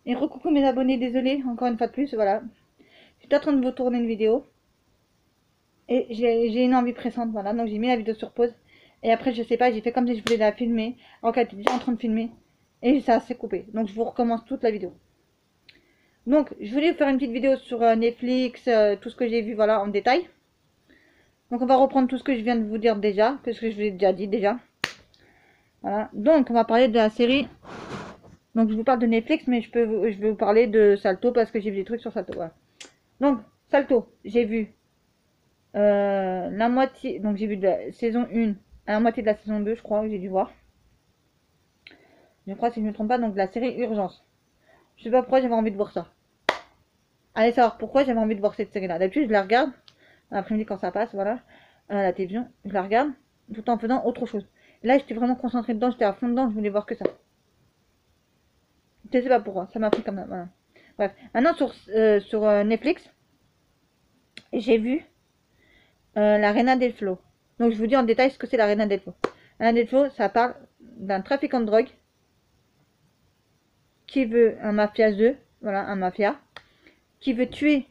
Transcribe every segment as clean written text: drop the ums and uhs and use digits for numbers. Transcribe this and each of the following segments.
Et recoucou mes abonnés, désolé encore une fois de plus, voilà. J'étais en train de vous tourner une vidéo et j'ai une envie pressante, voilà. Donc j'ai mis la vidéo sur pause et après je sais pas, j'ai fait comme si je voulais la filmer alors qu'elle était déjà en train de filmer et ça s'est coupé. Donc je vous recommence toute la vidéo. Donc je voulais vous faire une petite vidéo sur Netflix, tout ce que j'ai vu, voilà, en détail. Donc on va reprendre tout ce que je viens de vous dire déjà, que ce que je vous ai déjà dit déjà. Voilà. Donc on va parler de la série. Donc je vous parle de Netflix, mais je vais vous parler de Salto parce que j'ai vu des trucs sur Salto. Voilà. Donc Salto, j'ai vu la moitié, donc j'ai vu de la saison 1 à la moitié de la saison 2, je crois que j'ai dû voir. Je crois, si je ne me trompe pas, donc la série Urgence. Je sais pas pourquoi j'avais envie de voir ça. Allez savoir pourquoi j'avais envie de voir cette série-là. D'habitude, je la regarde l'après-midi quand ça passe, voilà, à la télévision. Je la regarde tout en faisant autre chose. Là, j'étais vraiment concentrée dedans, j'étais à fond dedans, je voulais voir que ça. Je sais pas pourquoi, ça m'a pris comme ça, voilà. Bref, maintenant sur Netflix, j'ai vu la Reina del Flow. Donc je vous dis en détail ce que c'est la Reina del Flow. La Reina del Flow, ça parle d'un trafiquant de drogue qui veut un mafiaseux, voilà, un mafia, qui veut tuer,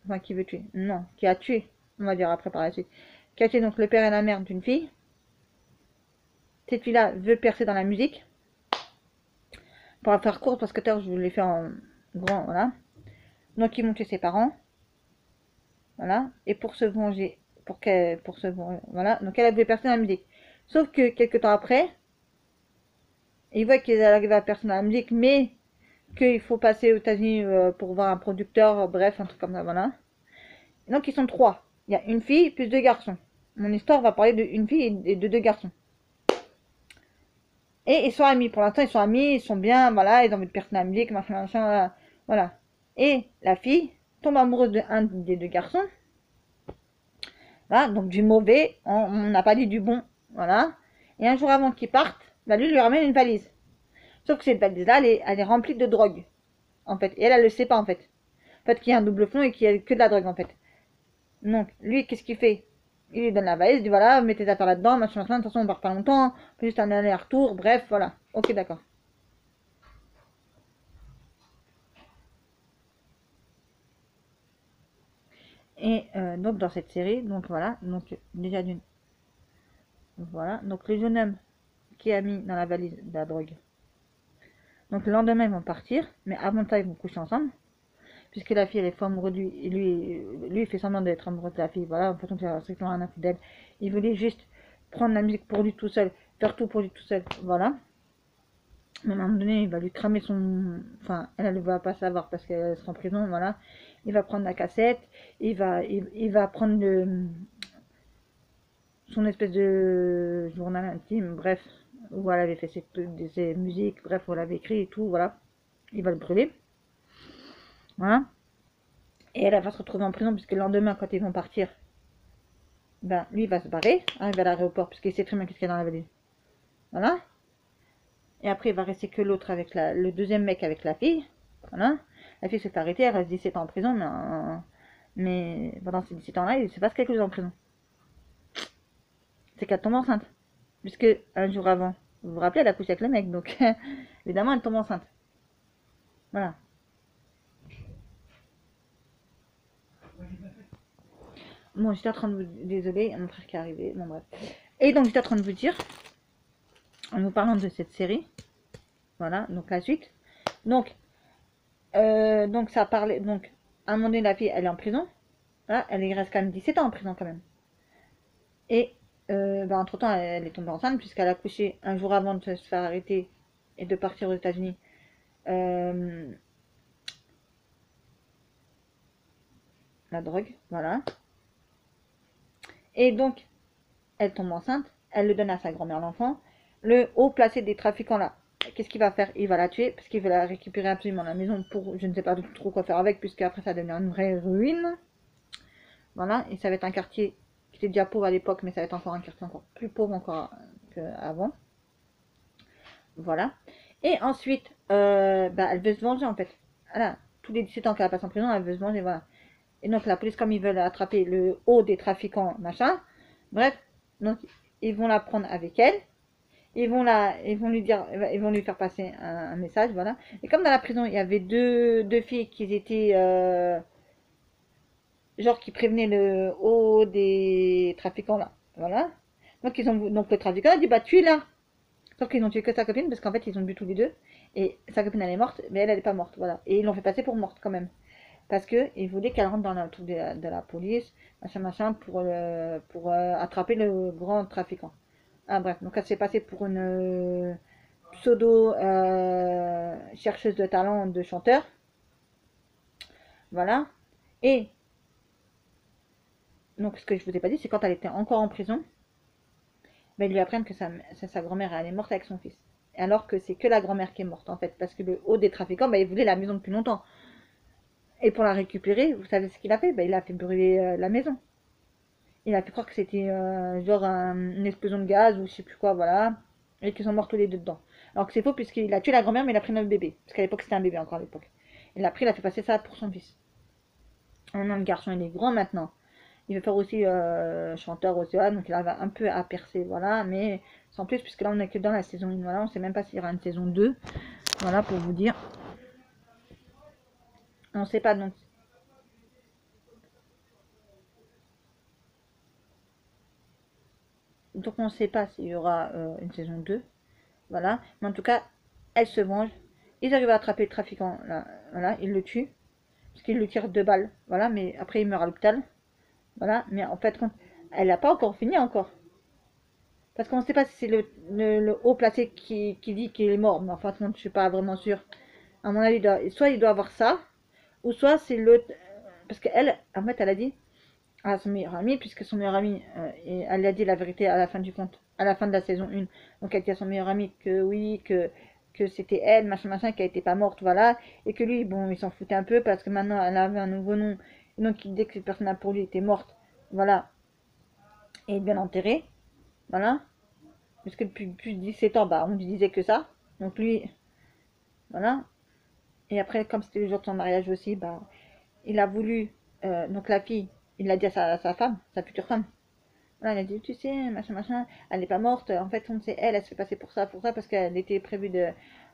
enfin qui veut tuer, non, qui a tué, on va dire après par la suite, qui a tué donc le père et la mère d'une fille. Cette fille-là veut percer dans la musique. Pour la faire courte, parce que tout à l'heure je vous l'ai fait en grand, voilà. Donc ils vont tuer ses parents, voilà, et pour se venger, pour se venger, voilà. Donc elle veut percer dans la musique. Sauf que quelques temps après, ils voient qu'ils arrivent à percer dans la musique, mais qu'il faut passer aux États-Unis pour voir un producteur, bref, un truc comme ça, voilà. Et donc ils sont trois. Il y a une fille plus deux garçons. Mon histoire va parler d'une fille et de deux garçons. Et ils sont amis. Pour l'instant, ils sont amis, ils sont bien, voilà, ils ont envie de percer dans la musique, machin, machin, voilà. Voilà. Et la fille tombe amoureuse de un des deux garçons. Voilà, donc du mauvais, on n'a pas dit du bon, voilà. Et un jour avant qu'ils partent, bah lui ramène une valise. Sauf que cette valise-là, elle est remplie de drogue, en fait. Et elle le sait pas, en fait. En fait, qu'il y a un double fond et qu'il y a que de la drogue, en fait. Donc, lui, qu'est-ce qu'il fait? Il lui donne la valise, il dit voilà, mets tes affaires là-dedans, machin, machin, de toute façon, on part pas longtemps, on fait juste un aller-retour, bref, voilà. Ok, d'accord. Et donc, dans cette série, donc voilà, donc déjà d'une. Voilà, donc le jeune homme qui a mis dans la valise de la drogue. Donc, le lendemain, ils vont partir, mais avant ça, ils vont coucher ensemble. Puisque la fille elle est fort amoureuse de lui, et lui il fait semblant d'être amoureux de la fille, voilà, en fait on fait strictement un infidèle. Il voulait juste prendre la musique pour lui tout seul, faire tout pour lui tout seul, voilà. Mais à un moment donné, il va lui cramer son. Enfin, elle ne va pas savoir parce qu'elle sera en prison, voilà. Il va prendre la cassette, il va prendre son espèce de journal intime, bref, où elle avait fait ses musiques, bref, où elle avait écrit et tout, voilà. Il va le brûler, voilà. Et elle va se retrouver en prison puisque le lendemain, quand ils vont partir, ben lui il va se barrer, arriver à l'aéroport puisqu'il sait très bien qu'est-ce qu'il y a dans la valise. Voilà. Et après il va rester que l'autre avec le deuxième mec avec la fille. Voilà. La fille s'est arrêtée, elle reste 17 ans en prison, mais pendant ces 17 ans-là, il se passe quelque chose en prison. C'est qu'elle tombe enceinte. Puisque un jour avant, vous vous rappelez, elle a couché avec le mec, donc évidemment elle tombe enceinte. Voilà. Bon, j'étais en train de vous. Désolé, mon frère qui est arrivé. Bon, bref. Et donc, j'étais en train de vous dire, en vous parlant de cette série, voilà, donc la suite. Donc ça parlait. Donc, à un moment donné, la fille, elle est en prison. Là, elle reste quand même 17 ans en prison, quand même. Et, bah, entre-temps, elle est tombée enceinte, puisqu'elle a couché un jour avant de se faire arrêter et de partir aux États-Unis. La drogue, voilà. Et donc, elle tombe enceinte, elle le donne à sa grand-mère l'enfant. Le haut placé des trafiquants là, qu'est-ce qu'il va faire? Il va la tuer parce qu'il veut la récupérer absolument à la maison pour je ne sais pas trop quoi faire avec, puisque après ça va devenir une vraie ruine. Voilà, et ça va être un quartier qui était déjà pauvre à l'époque, mais ça va être encore un quartier encore plus pauvre encore qu'avant. Voilà. Et ensuite, bah, elle veut se venger en fait. Voilà, tous les 17 ans qu'elle passe en prison, elle veut se venger, voilà. Et donc la police, comme ils veulent attraper le haut des trafiquants, machin, bref, donc ils vont la prendre avec elle. Ils vont lui dire, ils vont lui faire passer un message, voilà. Et comme dans la prison, il y avait deux filles qui étaient, genre qui prévenaient le haut des trafiquants là, voilà. Donc le trafiquant a dit bah tu es là. Sauf qu'ils n'ont tué que sa copine parce qu'en fait ils ont bu tous les deux et sa copine elle est morte, mais elle est pas morte, voilà. Et ils l'ont fait passer pour morte quand même parce que ils voulaient qu'elle rentre dans le truc de la police, machin machin pour attraper le grand trafiquant. Ah bref, donc elle s'est passée pour une pseudo chercheuse de talent de chanteur, voilà. Et donc ce que je vous ai pas dit, c'est quand elle était encore en prison, ben, ils lui apprennent que sa grand-mère elle est morte avec son fils. Alors que c'est que la grand-mère qui est morte en fait, parce que le haut des trafiquants, ben, il voulait la maison depuis longtemps. Et pour la récupérer, vous savez ce qu'il a fait? Ben, il a fait brûler la maison. Il a fait croire que c'était genre une explosion de gaz ou je sais plus quoi, voilà. Et qu'ils sont morts tous les deux dedans. Alors que c'est faux puisqu'il a tué la grand-mère mais il a pris notre bébé. Parce qu'à l'époque c'était un bébé encore à l'époque. Il l'a pris, il a fait passer ça pour son fils. Maintenant le garçon il est grand maintenant. Il veut faire aussi chanteur aussi, voilà, donc il arrive un peu à percer, voilà. Mais sans plus puisque là on est que dans la saison 1, voilà. On sait même pas s'il y aura une saison 2. Voilà pour vous dire. On sait pas donc. Donc on sait pas s'il y aura une saison 2. Voilà. Mais en tout cas, elle se venge. Ils arrivent à attraper le trafiquant, là, voilà, ils le tuent. Parce qu'ils lui tirent 2 balles. Voilà, mais après il meurt à l'hôpital. Voilà, mais en fait, elle n'a pas encore fini encore. Parce qu'on ne sait pas si c'est le haut placé qui dit qu'il est mort. Mais enfin, je ne suis pas vraiment sûre. À mon avis, soit il doit avoir ça, ou soit c'est l'autre. Parce qu'elle, en fait, elle a dit à son meilleur ami, puisque son meilleur ami, et elle a dit la vérité à la fin du compte, à la fin de la saison 1. Donc elle dit à son meilleur ami que oui, que c'était elle, machin, machin, qu'elle n'était pas morte, voilà. Et que lui, bon, il s'en foutait un peu parce que maintenant elle avait un nouveau nom. Et donc dès que cette personne-là pour lui était morte, voilà, et bien enterrée, voilà. Parce que depuis plus de 17 ans, bah, on lui disait que ça. Donc lui, voilà. Et après, comme c'était le jour de son mariage aussi, bah, il a voulu, donc la fille, il l'a dit à sa femme, sa future femme. Voilà, il a dit, tu sais, machin, machin, elle n'est pas morte. En fait, on sait, elle se fait passer pour ça, parce qu'elle était prévue de,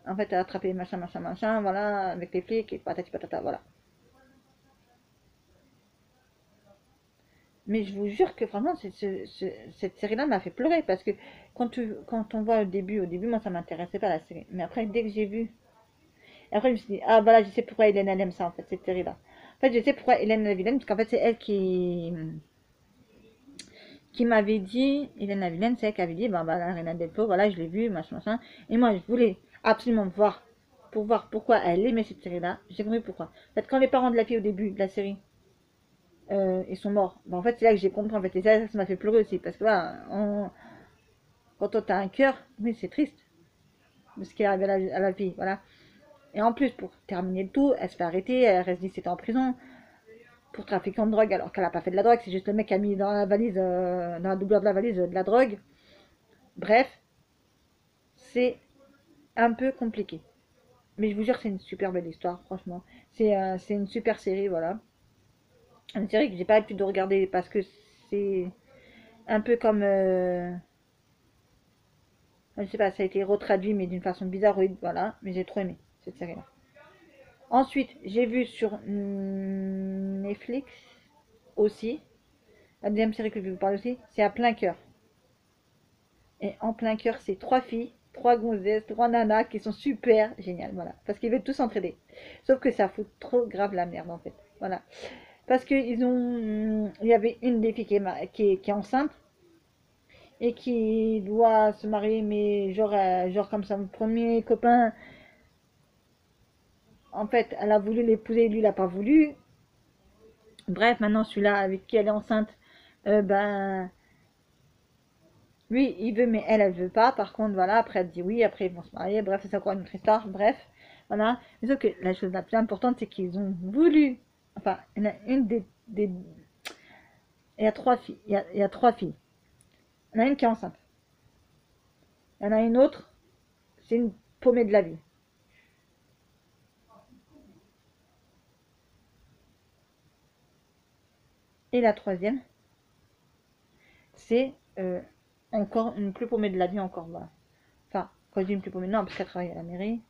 en fait, attraper machin, machin, machin, voilà, avec les flics et patati patata, voilà. Mais je vous jure que vraiment, cette série-là m'a fait pleurer parce que quand on voit au début, moi ça m'intéressait pas la série. Mais après, dès que j'ai vu, et après je me suis dit, ah voilà, je sais pourquoi Hélène elle aime ça en fait, cette série-là. En fait, je sais pourquoi Hélène la vilaine, parce qu'en fait, c'est elle qui m'avait dit, Hélène la vilaine, c'est elle qui avait dit, bah, la Reina Delpo, voilà, je l'ai vue, machin, machin. Et moi, je voulais absolument voir, pour voir pourquoi elle aimait cette série-là. J'ai compris pourquoi. En fait, quand les parents de la fille au début de la série, ils sont morts, bah, en fait, c'est là que j'ai compris, en fait, et ça m'a fait pleurer aussi, parce que voilà, quand on a un cœur, oui, c'est triste, de ce qui est arrivé à la fille, voilà. Et en plus, pour terminer le tout, elle se fait arrêter, elle reste 17 ans en prison pour trafiquant de drogue, alors qu'elle a pas fait de la drogue, c'est juste le mec qui a mis dans la valise, dans la doubleur de la valise, de la drogue. Bref, c'est un peu compliqué. Mais je vous jure, c'est une super belle histoire, franchement. C'est une super série, voilà. Une série que j'ai pas l'habitude de regarder parce que c'est un peu comme. Je sais pas, ça a été retraduit, mais d'une façon bizarroïde, voilà. Mais j'ai trop aimé cette série-là. Ensuite, j'ai vu sur Netflix aussi. La deuxième série que je vais vous parler aussi, c'est À plein cœur. Et En plein cœur, c'est 3 filles, 3 gonzesses, 3 nanas qui sont super géniales, voilà. Parce qu'ils veulent tous s'entraider. Sauf que ça fout trop grave la merde en fait. Voilà. Parce que il y avait une des filles qui est enceinte et qui doit se marier, mais genre comme son premier copain, en fait, elle a voulu l'épouser, lui, il n'a pas voulu. Bref, maintenant celui-là avec qui elle est enceinte, ben, lui, il veut, mais elle veut pas. Par contre, voilà, après, elle dit oui, après, ils vont se marier. Bref, c'est encore une autre histoire. Bref, voilà. Mais sauf que la chose la plus importante, c'est qu'ils ont voulu. Enfin, il y en a une il y a 3 filles. Il y a 3 filles. Il y en a une qui est enceinte. Il y en a une autre, c'est une paumée de la vie. Et la troisième, c'est encore une plus paumée de la vie encore. Voilà. Enfin, je dis plus pour maintenant parce qu'elle travaille à la mairie.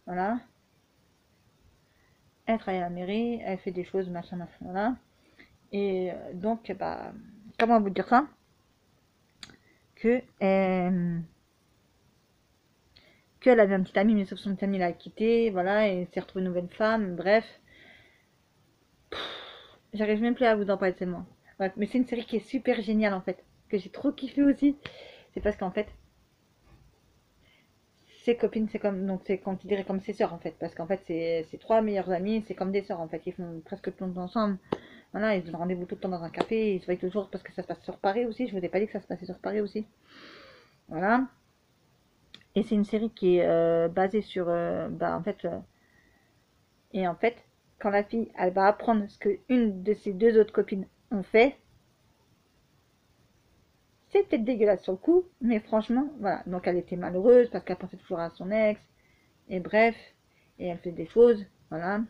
Voilà. Elle travaille à la mairie, elle fait des choses, machin, machin, voilà. Et donc, bah, comment vous dire ça? Que qu'elle avait un petit ami, mais sauf son petit ami l'a quitté, voilà, et s'est retrouvée une nouvelle femme, bref. J'arrive même plus à vous en parler tellement. Bref, mais c'est une série qui est super géniale en fait, que j'ai trop kiffé aussi. C'est parce qu'en fait, ses copines, c'est comme, donc c'est considéré comme ses sœurs en fait, parce qu'en fait, c'est trois meilleures amies, c'est comme des sœurs en fait, ils font presque tout le temps ensemble. Voilà, ils ont rendez-vous tout le temps dans un café, ils se voient toujours parce que ça se passe sur Paris aussi. Je vous ai pas dit que ça se passait sur Paris aussi. Voilà. Et c'est une série qui est basée sur, bah en fait, et en fait, quand la fille, elle va apprendre ce que une de ses deux autres copines ont fait, c'est peut-être dégueulasse sur le coup, mais franchement, voilà. Donc elle était malheureuse parce qu'elle pensait toujours à son ex, et bref, et elle fait des choses, voilà.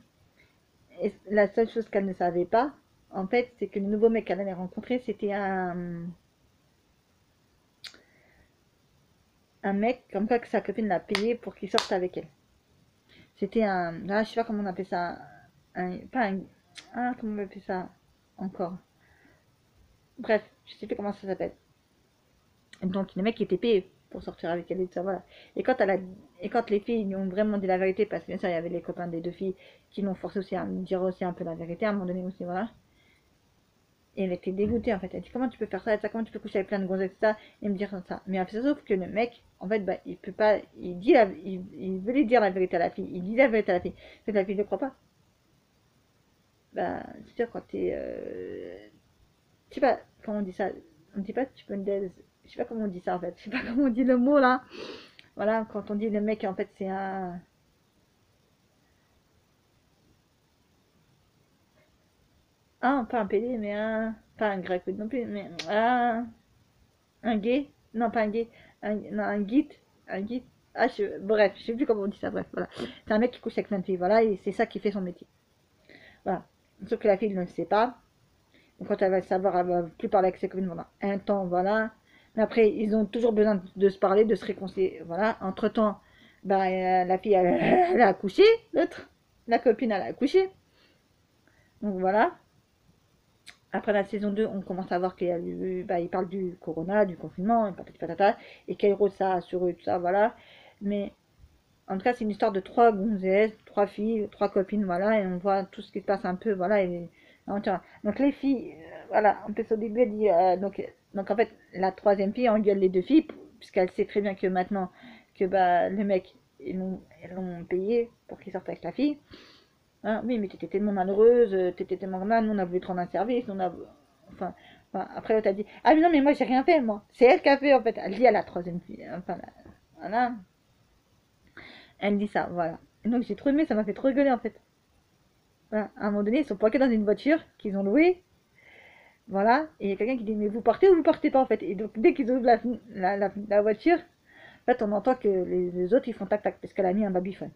Et la seule chose qu'elle ne savait pas, en fait, c'est que le nouveau mec qu'elle allait rencontrer, c'était un mec, comme quoi que sa copine l'a payé pour qu'il sorte avec elle. C'était un, je sais pas comment on appelle ça, pas un, comment on appelle ça encore. Bref, je sais plus comment ça s'appelle. Donc le mec était payé pour sortir avec elle et tout ça, voilà. Et quand, et quand les filles lui ont vraiment dit la vérité, parce que bien sûr il y avait les copains des deux filles qui l'ont forcé aussi à me dire aussi un peu la vérité à un moment donné aussi, voilà. Et elle était dégoûtée en fait. Elle dit comment tu peux faire ça, comment tu peux coucher avec plein de gonzesses et ça, et me dire ça. Mais elle fait sauf que le mec, en fait, bah, il peut pas, il veut lui dire la vérité à la fille, il dit la vérité à la fille. Mais la fille ne le croit pas. Bah, c'est sûr quand t'es, je sais pas comment on dit ça. On dit pas tu peux je sais pas comment on dit ça en fait. Je sais pas comment on dit le mot là. Voilà, quand on dit le mec en fait c'est un, pas un PD mais un, pas un grec non plus, mais un gay, non pas un gay, non, un guide, un guide. Bref, je sais plus comment on dit ça, bref, voilà. C'est un mec qui couche avec plein de filles, voilà, et c'est ça qui fait son métier. Voilà. Sauf que la fille ne le sait pas. Donc quand elle va le savoir, elle va plus parler avec ses copines pendant un temps, voilà. Mais après, ils ont toujours besoin de se parler, de se réconcilier, voilà. Entre temps, bah, la fille, elle a accouché, l'autre, la copine, elle a accouché. Donc voilà. Après la saison 2, on commence à voir qu'il y a eu, bah, il parle du corona, du confinement, et patati patata, et quel rôle ça a sur eux, tout ça, voilà. Mais en tout cas, c'est une histoire de trois gonzesses, trois filles, trois copines, voilà, et on voit tout ce qui se passe un peu, voilà. Donc les filles, voilà, un peu au début, elle dit, donc en fait, la troisième fille engueule les deux filles, puisqu'elle sait très bien que maintenant, que bah, le mec, ils l'ont payé pour qu'il sorte avec la fille. Ah, oui, mais t'étais tellement malheureuse, t'étais tellement mal, nous on a voulu te rendre un service, enfin, après l'autre a dit, ah mais non mais moi j'ai rien fait moi, c'est elle qui a fait en fait, elle dit à la troisième fille, enfin, voilà, elle dit ça, voilà. Et donc j'ai trop aimé, ça m'a fait trop rigoler en fait. Voilà. À un moment donné, ils sont parqués dans une voiture qu'ils ont louée, voilà, et il y a quelqu'un qui dit, mais vous partez ou vous partez pas en fait, et donc dès qu'ils ouvrent la voiture, en fait on entend que les autres ils font tac tac, parce qu'elle a mis un babyphone.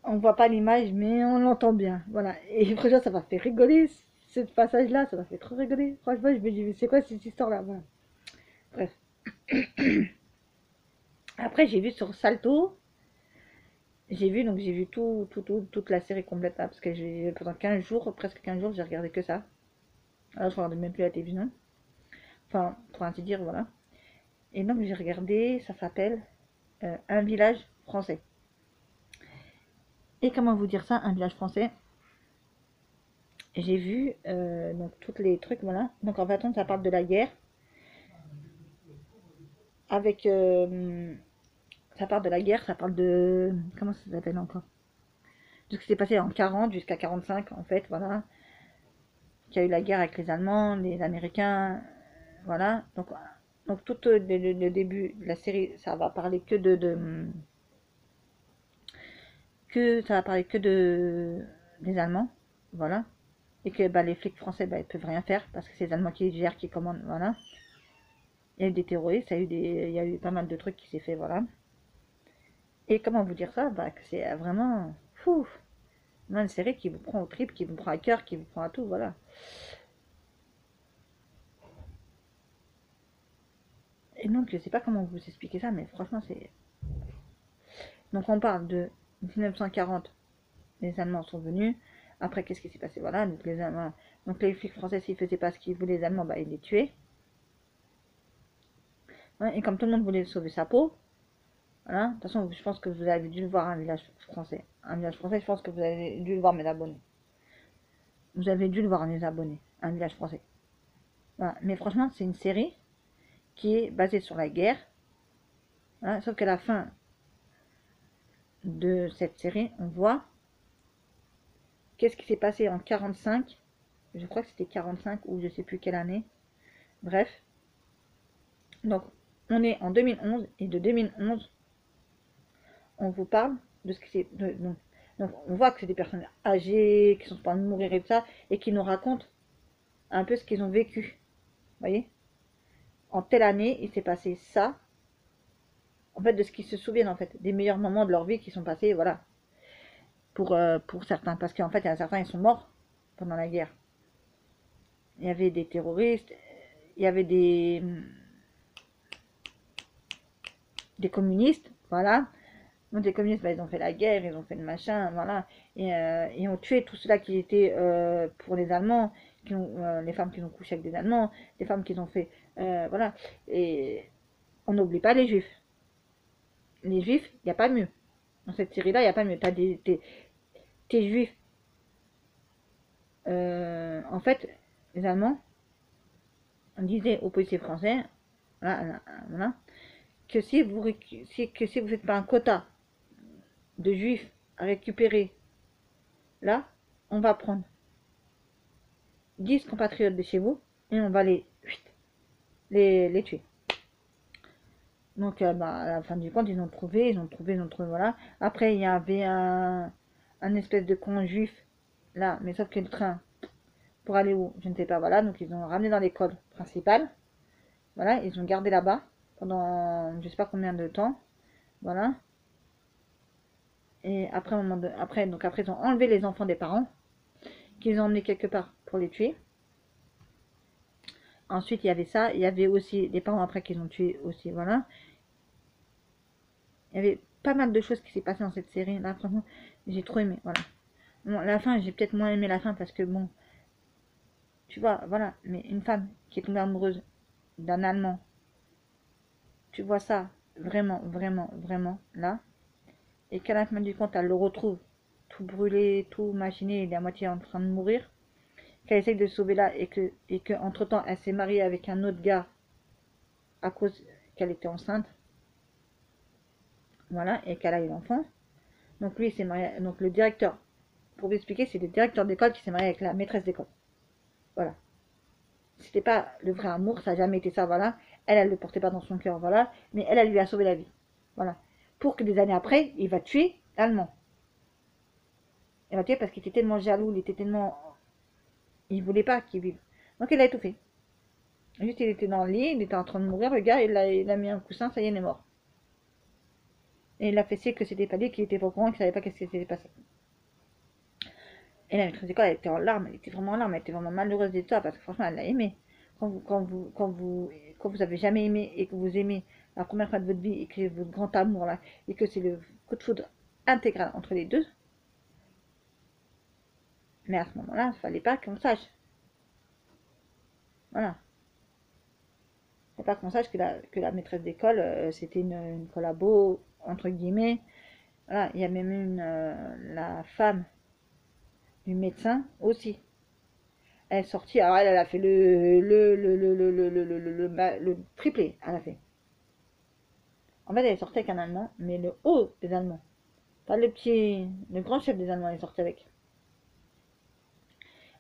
On voit pas l'image, mais on l'entend bien. Voilà. Et franchement, ça m'a fait rigoler, ce passage-là, ça m'a fait trop rigoler. Franchement, je me dis, c'est quoi cette histoire-là? Voilà. Bref. Après, j'ai vu sur Salto, donc j'ai vu toute la série complète, là, parce que pendant 15 jours, presque 15 jours, j'ai regardé que ça. Alors, je regardais même plus la télévision. Enfin, pour ainsi dire, voilà. Et donc, j'ai regardé, ça s'appelle Un village français. Et comment vous dire ça, un village français? J'ai vu donc tous les trucs, voilà. Donc en fait, ça parle de la guerre. Avec. Ça parle de la guerre, ça parle de. Comment ça s'appelle encore? De ce qui s'est passé en 40 jusqu'à 45, en fait, voilà. Qu'il y a eu la guerre avec les Allemands, les Américains, voilà. Donc tout le début de la série, ça va parler ça va parler que des Allemands, voilà. Et que bah, les flics français, bah, ils peuvent rien faire parce que c'est les Allemands qui gèrent, qui commandent, voilà. Il y a eu des terroristes, il y a eu pas mal de trucs qui s'est fait, voilà. Et comment vous dire ça? Bah, que c'est vraiment fou. Une série qui vous prend au trip, qui vous prend à cœur, qui vous prend à tout, voilà. Et donc, je sais pas comment vous expliquer ça, mais franchement, c'est... Donc, on parle de 1940, les Allemands sont venus. Après, qu'est-ce qui s'est passé? Voilà, donc les Allemands... Donc, les flics français, s'ils faisaient pas ce qu'ils voulaient, les Allemands, bah, ils les tuaient. Ouais, et comme tout le monde voulait sauver sa peau, voilà. De toute façon, je pense que vous avez dû le voir, un village français. Un village français, je pense que vous avez dû le voir, mes abonnés. Vous avez dû le voir, mes abonnés. Un village français. Voilà. Mais franchement, c'est une série qui est basée sur la guerre. Voilà. Sauf qu'à la fin de cette série, on voit qu'est-ce qui s'est passé en 45. Je crois que c'était 45 ou je sais plus quelle année. Bref. Donc, on est en 2011 et de 2011, on vous parle de ce qui s'est... Donc, on voit que c'est des personnes âgées, qui sont en train de mourir et tout ça, et qui nous racontent un peu ce qu'ils ont vécu. Vous voyez? En telle année, il s'est passé ça. En fait, de ce qu'ils se souviennent, en fait, des meilleurs moments de leur vie qui sont passés, voilà. Pour certains. Parce qu'en fait, il y en a certains, ils sont morts pendant la guerre. Il y avait des terroristes, il y avait des communistes, voilà. Donc les communistes, bah, ils ont fait la guerre, ils ont fait le machin, voilà. Et ont tué tout cela qui était pour les Allemands, les femmes qui ont couché avec des Allemands, les femmes qui ont fait, voilà. Et on n'oublie pas les Juifs. Les Juifs, il n'y a pas mieux. Dans cette série-là, il n'y a pas mieux. T'es Juif. En fait, les Allemands, on disait aux policiers français, voilà, voilà, que si vous faites pas un quota de juifs à récupérer, là, on va prendre 10 compatriotes de chez vous et on va les tuer. Donc, bah, à la fin du compte, ils ont trouvé, voilà. Après, il y avait un espèce de camp juif, là, mais sauf que le train, pour aller où, je ne sais pas, voilà. Donc, ils ont ramené dans l'école principale, voilà, ils ont gardé là-bas pendant je sais pas combien de temps, voilà. Et après, après, ils ont enlevé les enfants des parents, qu'ils ont emmenés quelque part pour les tuer. Ensuite, il y avait ça. Il y avait aussi les parents après qu'ils ont tué aussi, voilà. Il y avait pas mal de choses qui s'est passé dans cette série. Là, franchement, j'ai trop aimé, voilà. Bon, la fin, j'ai peut-être moins aimé la fin parce que bon, tu vois, voilà. Mais une femme qui est tombée amoureuse d'un Allemand, tu vois ça vraiment, vraiment, vraiment là. Et qu'à la fin du compte, elle le retrouve tout brûlé, tout machiné, il est à moitié en train de mourir. Qu'elle essaye de se sauver là et que entre temps, elle s'est mariée avec un autre gars à cause qu'elle était enceinte. Voilà, et qu'elle a eu l'enfant. Donc lui, il s'est marié. Donc le directeur, pour vous expliquer, c'est le directeur d'école qui s'est marié avec la maîtresse d'école. Voilà. C'était pas le vrai amour, ça n'a jamais été ça, voilà. Elle le portait pas dans son cœur, voilà. Mais elle lui a sauvé la vie. Voilà. Pour que des années après, il va tuer l'Allemand. Il va tuer parce qu'il était tellement jaloux, il était tellement... Il voulait pas qu'il vive. Donc il a étouffé. Juste, il était dans le lit, il était en train de mourir, le gars, il a mis un coussin, ça y est, il est mort. Et il a fait signe que c'était pas lui, qu'il était pas au courant, qu'il savait pas qu'est-ce qui s'était passé. Et la maîtresse d'école, elle était en larmes, elle était vraiment en larmes, elle était vraiment malheureuse de ça, parce que franchement, elle l'a aimé. Quand vous avez jamais aimé et que vous aimez la première fois de votre vie et que c'est votre grand amour là, et que c'est le coup de foudre intégral entre les deux, mais à ce moment-là, il fallait pas qu'on sache. Voilà. Il ne fallait pas qu'on sache que la maîtresse d'école, c'était une collabo, entre guillemets. Voilà, il y a même la femme du médecin aussi. Elle est sortie, alors elle a fait le triplé, elle a fait. En fait, elle est sortie avec un Allemand, mais le haut des Allemands. Pas le grand chef des Allemands, elle est sortie avec.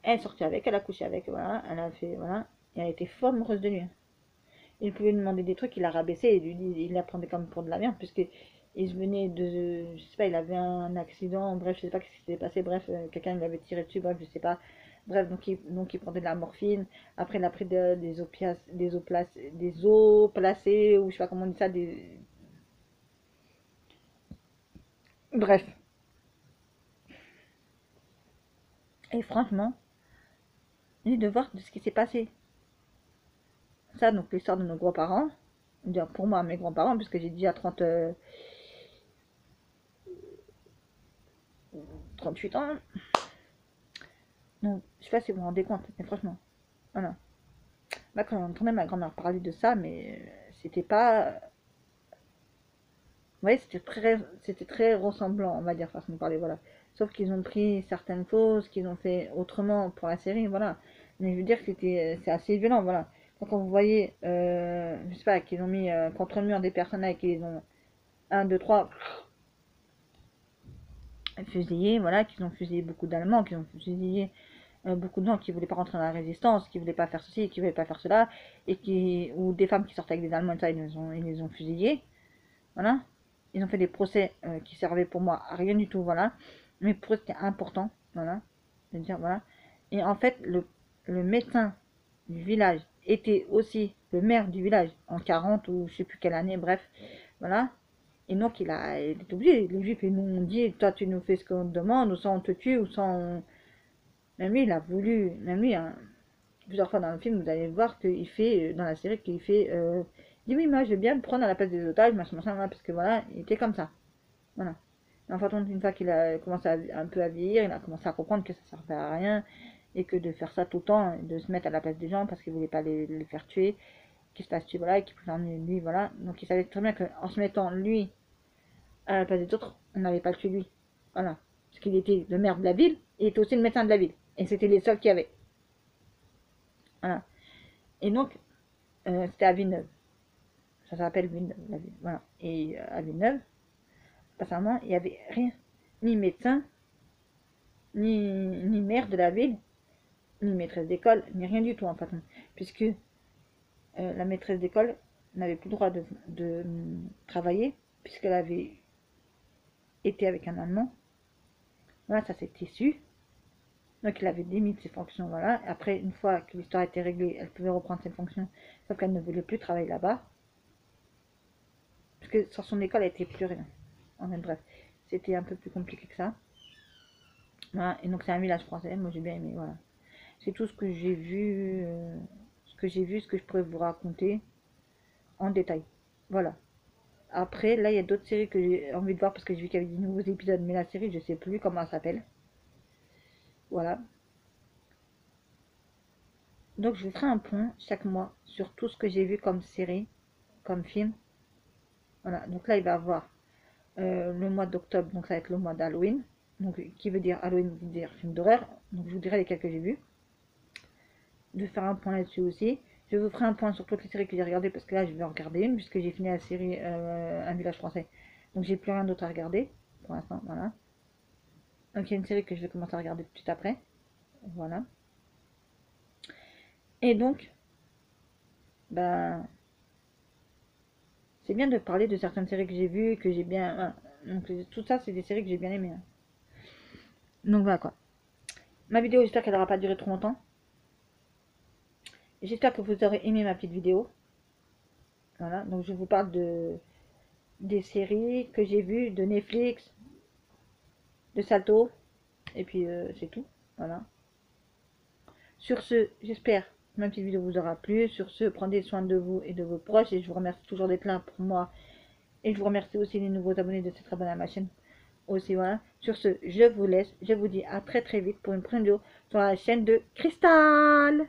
Elle est sortie avec, elle a couché avec, voilà, elle a fait, voilà. Et elle était fort amoureuse de lui. Il pouvait lui demander des trucs, il la rabaissait, et il la prenait comme pour de la merde, puisque il se venait de, je sais pas, il avait un accident, bref, je sais pas ce qui s'était passé, bref, quelqu'un lui avait tiré dessus, bref, je sais pas. Bref, donc il prenait de la morphine. Après, il a pris des os placés, ou je sais pas comment on dit ça, bref. Et franchement, j'ai de voir de ce qui s'est passé. Ça, donc l'histoire de nos grands-parents. dire pour moi, mes grands-parents, puisque j'ai déjà 38 ans. Donc, je sais pas si vous vous rendez compte, mais franchement, voilà. Bah, quand j'entendais ma grand-mère parler de ça, mais c'était pas. Vous voyez, c'était très ressemblant, on va dire, façon de parler, voilà. Sauf qu'ils ont pris certaines choses, qu'ils ont fait autrement pour la série, voilà. Mais je veux dire que c'est assez violent, voilà. Quand vous voyez, je sais pas, qu'ils ont mis contre le mur des personnages, qu'ils ont 1, 2, 3 fusillés, voilà, qu'ils ont fusillé beaucoup d'Allemands, qu'ils ont fusillé beaucoup de gens qui voulaient pas rentrer dans la résistance, qui voulaient pas faire ceci, qui voulaient pas faire cela, ou des femmes qui sortaient avec des Allemands, et ça, ils les ont fusillés, voilà. Ils ont fait des procès qui servaient pour moi à rien du tout, voilà. Mais pour eux, c'était important, voilà. De dire, voilà. Et en fait, le médecin du village était aussi le maire du village en 40 ou je sais plus quelle année, bref, voilà. Et donc, il est obligé. Les juifs, ils nous ont dit, toi, tu nous fais ce qu'on te demande, ou soit on te tue, ou soit on. Même lui, il a voulu, même lui, hein, plusieurs fois dans le film, vous allez voir qu'il fait, dans la série, qu'il fait. Il dit oui, moi, je vais bien me prendre à la place des otages, machin, machin, voilà, parce que voilà, il était comme ça. Voilà. En fait, une fois qu'il a commencé un peu à vieillir, il a commencé à comprendre que ça ne servait à rien et que de faire ça tout le temps, de se mettre à la place des gens parce qu'il voulait pas les faire tuer, qu'il se fasse tuer, voilà, et qu'il préfère lui, voilà. Donc il savait très bien qu'en se mettant lui à la place des autres, on n'allait pas le tuer lui. Voilà. Parce qu'il était le maire de la ville et il était aussi le médecin de la ville. Et c'était les seuls qu'il y avait. Voilà. Et donc, c'était à Villeneuve. Ça s'appelle Villeneuve, la ville. Voilà. Et à Villeneuve, apparemment, il n'y avait rien. Ni médecin, ni maire de la ville, ni maîtresse d'école, ni rien du tout en fait. Puisque la maîtresse d'école n'avait plus le droit de travailler, puisqu'elle avait été avec un Allemand. Voilà, ça s'était su. Donc il avait démis de ses fonctions, voilà. Après, une fois que l'histoire était réglée, elle pouvait reprendre ses fonctions, sauf qu'elle ne voulait plus travailler là-bas. Parce que sur son école, elle n'était plus rien. En fait, bref, c'était un peu plus compliqué que ça. Voilà, et donc c'est un village français, moi j'ai bien aimé, voilà. C'est tout ce que j'ai vu, ce que je pourrais vous raconter en détail. Voilà. Après, là, il y a d'autres séries que j'ai envie de voir parce que j'ai vu qu'il y avait des nouveaux épisodes, mais la série, je sais plus comment elle s'appelle. Voilà. Donc, je vous ferai un point chaque mois sur tout ce que j'ai vu comme série, comme film. Voilà. Donc là, il va y avoir le mois d'octobre, donc ça va être le mois d'Halloween. Donc, qui veut dire Halloween, veut dire film d'horreur. Donc, je vous dirai lesquels que j'ai vus. De faire un point là-dessus aussi. Je vous ferai un point sur toutes les séries que j'ai regardées parce que là, je vais en regarder une puisque j'ai fini la série Un village français. Donc, j'ai plus rien d'autre à regarder pour l'instant. Voilà. Donc, il y a une série que je vais commencer à regarder tout de suite après. Voilà. Et donc, ben, c'est bien de parler de certaines séries que j'ai vues, que j'ai bien. Voilà. Donc, tout ça, c'est des séries que j'ai bien aimées. Hein. Donc, voilà quoi. Ma vidéo, j'espère qu'elle n'aura pas duré trop longtemps. J'espère que vous aurez aimé ma petite vidéo. Voilà. Donc, je vous parle des séries que j'ai vues de Netflix, de Salto. Et puis, c'est tout. Voilà. Sur ce, j'espère que ma petite vidéo vous aura plu. Sur ce, prenez soin de vous et de vos proches. Et je vous remercie toujours d'être là pour moi. Et je vous remercie aussi les nouveaux abonnés de s'être abonnés à ma chaîne. Aussi, voilà. Sur ce, je vous laisse. Je vous dis à très très vite pour une prochaine vidéo sur la chaîne de Cristal.